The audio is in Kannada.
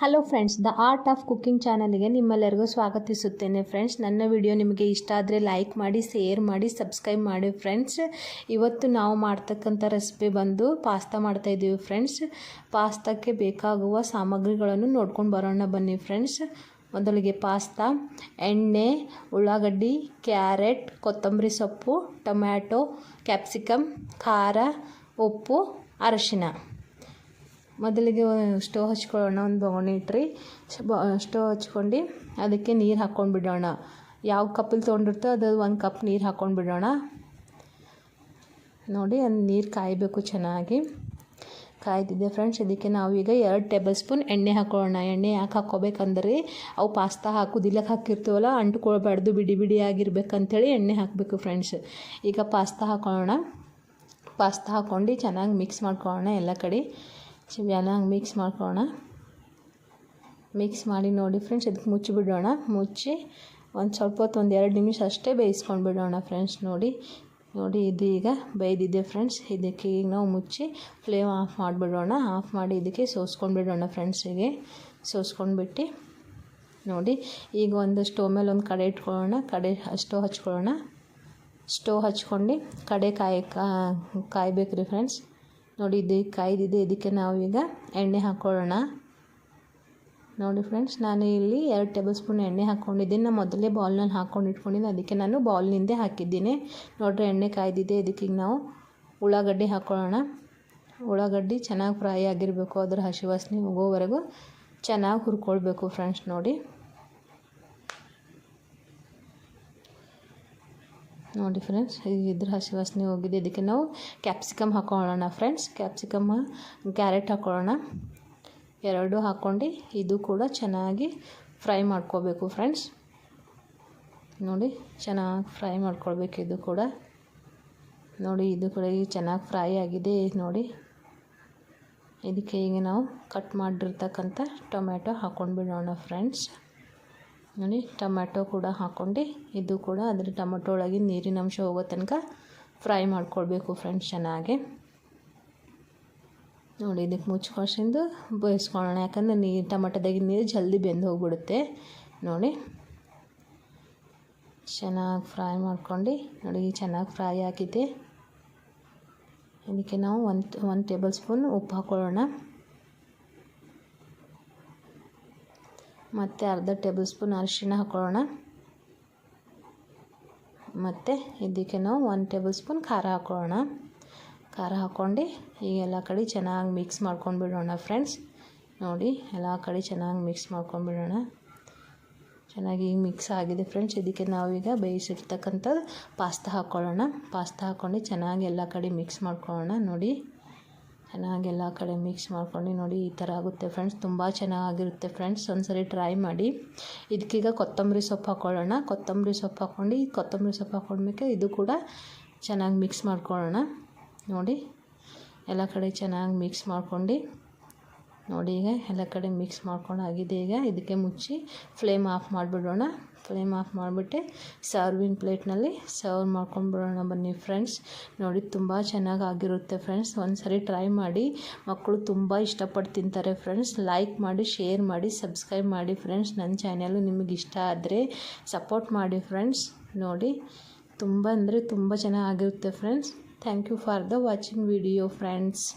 Hello friends, the art of cooking ಚಾನಲ್ಗೆ ನಿಮ್ಮೆಲ್ಲರಿಗೂ ಸ್ವಾಗತಿಸುತ್ತೇನೆ. ಫ್ರೆಂಡ್ಸ್, ನನ್ನ ವಿಡಿಯೋ ನಿಮಗೆ ಇಷ್ಟ ಆದರೆ ಲೈಕ್ ಮಾಡಿ, ಶೇರ್ ಮಾಡಿ, ಸಬ್ಸ್ಕ್ರೈಬ್ ಮಾಡಿ. ಫ್ರೆಂಡ್ಸ್, ಇವತ್ತು ನಾವು ಮಾಡ್ತಕ್ಕಂಥ ರೆಸಿಪಿ ಬಂದು ಪಾಸ್ತಾ ಮಾಡ್ತಾಯಿದ್ದೀವಿ. ಫ್ರೆಂಡ್ಸ್, ಪಾಸ್ತಾಕ್ಕೆ ಬೇಕಾಗುವ ಸಾಮಗ್ರಿಗಳನ್ನು ನೋಡ್ಕೊಂಡು ಬರೋಣ ಬನ್ನಿ. ಫ್ರೆಂಡ್ಸ್, ಮೊದಲಿಗೆ ಪಾಸ್ತಾ, ಎಣ್ಣೆ, ಉಳ್ಳಾಗಡ್ಡಿ, ಕ್ಯಾರೆಟ್, ಕೊತ್ತಂಬರಿ ಸೊಪ್ಪು, ಟೊಮ್ಯಾಟೊ, ಕ್ಯಾಪ್ಸಿಕಮ್, ಖಾರ, ಉಪ್ಪು, ಅರಿಶಿನ. ಮೊದಲಿಗೆ ಸ್ಟವ್ ಹಚ್ಕೊಳ್ಳೋಣ. ಒಂದು ಬೊಗಣೆ ಇಟ್ರಿ ಸ್ಟವ್ ಹಚ್ಕೊಂಡು ಅದಕ್ಕೆ ನೀರು ಹಾಕ್ಕೊಂಡು ಬಿಡೋಣ. ಯಾವ ಕಪ್ಪಲ್ಲಿ ತೊಗೊಂಡಿರ್ತೋ ಅದು 1 ಕಪ್ ನೀರು ಹಾಕ್ಕೊಂಡು ಬಿಡೋಣ. ನೋಡಿ, ಅದು ನೀರು ಕಾಯಬೇಕು, ಚೆನ್ನಾಗಿ ಕಾಯ್ದಿದೆ. ಫ್ರೆಂಡ್ಸ್, ಇದಕ್ಕೆ ನಾವೀಗ 2 ಟೇಬಲ್ ಸ್ಪೂನ್ ಎಣ್ಣೆ ಹಾಕೊಳ್ಳೋಣ. ಎಣ್ಣೆ ಯಾಕೆ ಹಾಕ್ಕೋಬೇಕಂದ್ರೆ ಅವು ಪಾಸ್ತಾ ಹಾಕೋದಿಲ್ಲಕ್ಕೆ ಹಾಕಿರ್ತೀವಲ್ಲ, ಅಂಟ್ಕೊಳ್ಬಾರ್ದು, ಬಿಡಿ ಬಿಡಿ ಆಗಿರ್ಬೇಕಂತೇಳಿ ಎಣ್ಣೆ ಹಾಕಬೇಕು. ಫ್ರೆಂಡ್ಸ್, ಈಗ ಪಾಸ್ತಾ ಹಾಕೊಳ್ಳೋಣ. ಪಾಸ್ತಾ ಹಾಕ್ಕೊಂಡು ಚೆನ್ನಾಗಿ ಮಿಕ್ಸ್ ಮಾಡ್ಕೊಳ್ಳೋಣ. ಎಲ್ಲ ಕಡೆ ಚೆನ್ನಾಗಿ ಮಿಕ್ಸ್ ಮಾಡ್ಕೊಳ್ಳೋಣ. ಮಿಕ್ಸ್ ಮಾಡಿ ನೋಡಿ ಫ್ರೆಂಡ್ಸ್, ಇದಕ್ಕೆ ಮುಚ್ಚಿಬಿಡೋಣ. ಮುಚ್ಚಿ ಒಂದು ಸ್ವಲ್ಪ ಹೊತ್ತು, 1-2 ನಿಮಿಷ ಅಷ್ಟೇ ಬೇಯಿಸ್ಕೊಂಡು ಬಿಡೋಣ. ಫ್ರೆಂಡ್ಸ್, ನೋಡಿ ಇದು ಈಗ ಬೇಯ್ದಿದೆ. ಫ್ರೆಂಡ್ಸ್, ಇದಕ್ಕೆ ಈಗ ನಾವು ಮುಚ್ಚಿ ಫ್ಲೇಮ್ ಆಫ್ ಮಾಡಿಬಿಡೋಣ. ಆಫ್ ಮಾಡಿ ಇದಕ್ಕೆ ಸೋಸ್ಕೊಂಡು ಬಿಡೋಣ. ಫ್ರೆಂಡ್ಸಿಗೆ ಸೋಸ್ಕೊಂಡ್ಬಿಟ್ಟು ನೋಡಿ, ಈಗ ಒಂದು ಸ್ಟವ್ ಮೇಲೆ ಒಂದು ಕಡೆ ಇಟ್ಕೊಳ್ಳೋಣ. ಸ್ಟವ್ ಹಚ್ಕೊಳ್ಳೋಣ. ಸ್ಟವ್ ಹಚ್ಕೊಂಡು ಕಡೆ ಕಾಯ್ಬೇಕು ರೀ. ಫ್ರೆಂಡ್ಸ್, ನೋಡಿ, ಇದು ಕಾಯ್ದಿದೆ. ಇದಕ್ಕೆ ನಾವೀಗ ಎಣ್ಣೆ ಹಾಕ್ಕೊಳ್ಳೋಣ. ನೋಡಿ ಫ್ರೆಂಡ್ಸ್, ನಾನು ಇಲ್ಲಿ 2 ಟೇಬಲ್ ಸ್ಪೂನ್ ಎಣ್ಣೆ ಹಾಕ್ಕೊಂಡಿದ್ದೀನಿ. ನಾನು ಮೊದಲೇ ಬೌಲ್ನಲ್ಲಿ ಹಾಕ್ಕೊಂಡು ಇಟ್ಕೊಂಡಿದ್ದೀನಿ, ಅದಕ್ಕೆ ನಾನು ಬೌಲ್ನಿಂದೆ ಹಾಕಿದ್ದೀನಿ. ನೋಡಿರಿ, ಎಣ್ಣೆ ಕಾಯ್ದಿದೆ. ಇದಕ್ಕೆ ಈಗ ನಾವು ಉಳ್ಳಾಗಡ್ಡಿ ಹಾಕ್ಕೊಳ್ಳೋಣ. ಉಳ್ಳಾಗಡ್ಡಿ ಚೆನ್ನಾಗಿ ಫ್ರೈ ಆಗಿರಬೇಕು. ಅದರ ಹಸಿ ವಾಸನೆ ಹೋಗೋವರೆಗೂ ಚೆನ್ನಾಗಿ ಹುರ್ಕೊಳ್ಬೇಕು. ಫ್ರೆಂಡ್ಸ್, ನೋಡಿ ಫ್ರೆಂಡ್ಸ್, ಇದ್ರ ಹಸಿ ವಾಸನೆ ಹೋಗಿದೆ. ಇದಕ್ಕೆ ನಾವು ಕ್ಯಾಪ್ಸಿಕಮ್ ಹಾಕ್ಕೊಳ್ಳೋಣ. ಫ್ರೆಂಡ್ಸ್, ಕ್ಯಾರೆಟ್ ಹಾಕ್ಕೊಳ್ಳೋಣ. 2 ಹಾಕ್ಕೊಂಡು ಇದು ಕೂಡ ಚೆನ್ನಾಗಿ ಫ್ರೈ ಮಾಡ್ಕೋಬೇಕು. ಫ್ರೆಂಡ್ಸ್, ನೋಡಿ, ಚೆನ್ನಾಗಿ ಫ್ರೈ ಮಾಡ್ಕೊಳ್ಬೇಕು. ಇದು ಕೂಡ ನೋಡಿ, ಇದು ಕೂಡ ಈಗ ಚೆನ್ನಾಗಿ ಫ್ರೈ ಆಗಿದೆ. ನೋಡಿ, ಇದಕ್ಕೆ ಈಗ ನಾವು ಕಟ್ ಮಾಡಿರ್ತಕ್ಕಂಥ ಟೊಮ್ಯಾಟೊ ಹಾಕ್ಕೊಂಡು ಬಿಡೋಣ. ಫ್ರೆಂಡ್ಸ್, ನೋಡಿ, ಟೊಮ್ಯಾಟೊ ಕೂಡ ಹಾಕ್ಕೊಂಡು ಇದು ಕೂಡ ಅದರ ಟೊಮೆಟೊ ಒಳಗೆ ನೀರಿನ ಅಂಶ ಹೋಗೋ ತನಕ ಫ್ರೈ ಮಾಡ್ಕೊಳ್ಬೇಕು. ಫ್ರೆಂಡ್ಸ್, ಚೆನ್ನಾಗಿ ನೋಡಿ, ಇದಕ್ಕೆ ಮುಚ್ಕೊಂಡು ಬೇಯಿಸ್ಕೊಳ್ಳೋಣ. ಯಾಕಂದರೆ ಟೊಮೆಟೊದಾಗಿನ ನೀರು ಜಲ್ದಿ ಬೆಂದು ಹೋಗ್ಬಿಡುತ್ತೆ. ನೋಡಿ, ಚೆನ್ನಾಗಿ ಫ್ರೈ ಮಾಡ್ಕೊಂಡು ನೋಡಿ, ಚೆನ್ನಾಗಿ ಫ್ರೈ ಆಗಿದೆ. ಇದಕ್ಕೆ ನಾವು 1 ಟೇಬಲ್ ಸ್ಪೂನ್ ಉಪ್ಪು ಹಾಕ್ಕೊಳ್ಳೋಣ. ಮತ್ತು ಅರ್ಧ ಟೇಬಲ್ ಸ್ಪೂನ್ ಅರಿಶಿಣ ಹಾಕ್ಕೊಳ್ಳೋಣ. ಮತ್ತು ಇದಕ್ಕೆ ನಾವು 1 ಟೇಬಲ್ ಸ್ಪೂನ್ ಖಾರ ಹಾಕ್ಕೊಳ್ಳೋಣ. ಖಾರ ಹಾಕ್ಕೊಂಡು ಈಗ ಎಲ್ಲ ಕಡೆ ಚೆನ್ನಾಗಿ ಮಿಕ್ಸ್ ಮಾಡ್ಕೊಂಡು ಬಿಡೋಣ. ಫ್ರೆಂಡ್ಸ್, ನೋಡಿ, ಎಲ್ಲ ಕಡೆ ಚೆನ್ನಾಗಿ ಮಿಕ್ಸ್ ಮಾಡ್ಕೊಂಡು ಬಿಡೋಣ. ಚೆನ್ನಾಗಿ ಈಗ ಮಿಕ್ಸ್ ಆಗಿದೆ. ಫ್ರೆಂಡ್ಸ್, ಇದಕ್ಕೆ ನಾವೀಗ ಬೇಯಿಸಿರ್ತಕ್ಕಂಥ ಪಾಸ್ತಾ ಹಾಕ್ಕೊಳ್ಳೋಣ. ಪಾಸ್ತಾ ಹಾಕ್ಕೊಂಡು ಚೆನ್ನಾಗಿ ಎಲ್ಲ ಕಡೆ ಮಿಕ್ಸ್ ಮಾಡ್ಕೊಳ್ಳೋಣ. ನೋಡಿ, ಚೆನ್ನಾಗಿ ಎಲ್ಲ ಕಡೆ ಮಿಕ್ಸ್ ಮಾಡ್ಕೊಂಡು ನೋಡಿ, ಈ ಥರ ಆಗುತ್ತೆ. ಫ್ರೆಂಡ್ಸ್, ತುಂಬ ಚೆನ್ನಾಗಿರುತ್ತೆ. ಫ್ರೆಂಡ್ಸ್, ಒಂದ್ಸರಿ ಟ್ರೈ ಮಾಡಿ. ಇದಕ್ಕೀಗ ಕೊತ್ತಂಬರಿ ಸೊಪ್ಪು ಹಾಕ್ಕೊಳ್ಳೋಣ. ಕೊತ್ತಂಬರಿ ಸೊಪ್ಪು ಹಾಕ್ಕೊಂಡ್ಮೇಲೆ ಇದು ಕೂಡ ಚೆನ್ನಾಗಿ ಮಿಕ್ಸ್ ಮಾಡ್ಕೊಳ್ಳೋಣ. ನೋಡಿ, ಎಲ್ಲ ಕಡೆ ಚೆನ್ನಾಗಿ ಮಿಕ್ಸ್ ಮಾಡ್ಕೊಂಡು ನೋಡಿ, ಈಗ ಎಲ್ಲ ಕಡೆ ಮಿಕ್ಸ್ ಮಾಡ್ಕೊಂಡು ಆಗಿದೆ. ಈಗ ಇದಕ್ಕೆ ಮುಚ್ಚಿ ಫ್ಲೇಮ್ ಆಫ್ ಮಾಡಿಬಿಡೋಣ. ಫ್ಲೇಮ್ ಆಫ್ ಮಾಡಿಬಿಟ್ಟು ಸರ್ವಿಂಗ್ ಪ್ಲೇಟ್ನಲ್ಲಿ ಸರ್ವ್ ಮಾಡ್ಕೊಂಡ್ಬಿಡೋಣ ಬನ್ನಿ. ಫ್ರೆಂಡ್ಸ್, ನೋಡಿ, ತುಂಬ ಚೆನ್ನಾಗಿ ಆಗಿರುತ್ತೆ. ಫ್ರೆಂಡ್ಸ್, ಒಂದ್ಸರಿ ಟ್ರೈ ಮಾಡಿ. ಮಕ್ಕಳು ತುಂಬ ಇಷ್ಟಪಟ್ಟು ತಿಂತಾರೆ. ಫ್ರೆಂಡ್ಸ್, ಲೈಕ್ ಮಾಡಿ, ಶೇರ್ ಮಾಡಿ, ಸಬ್ಸ್ಕ್ರೈಬ್ ಮಾಡಿ. ಫ್ರೆಂಡ್ಸ್, ನನ್ನ ಚಾನಲು ನಿಮಗೆ ಇಷ್ಟ ಆದರೆ ಸಪೋರ್ಟ್ ಮಾಡಿ. ಫ್ರೆಂಡ್ಸ್, ನೋಡಿ, ತುಂಬ ಅಂದರೆ ತುಂಬ ಚೆನ್ನಾಗಿರುತ್ತೆ. Friends, thank you for the watching video. Friends.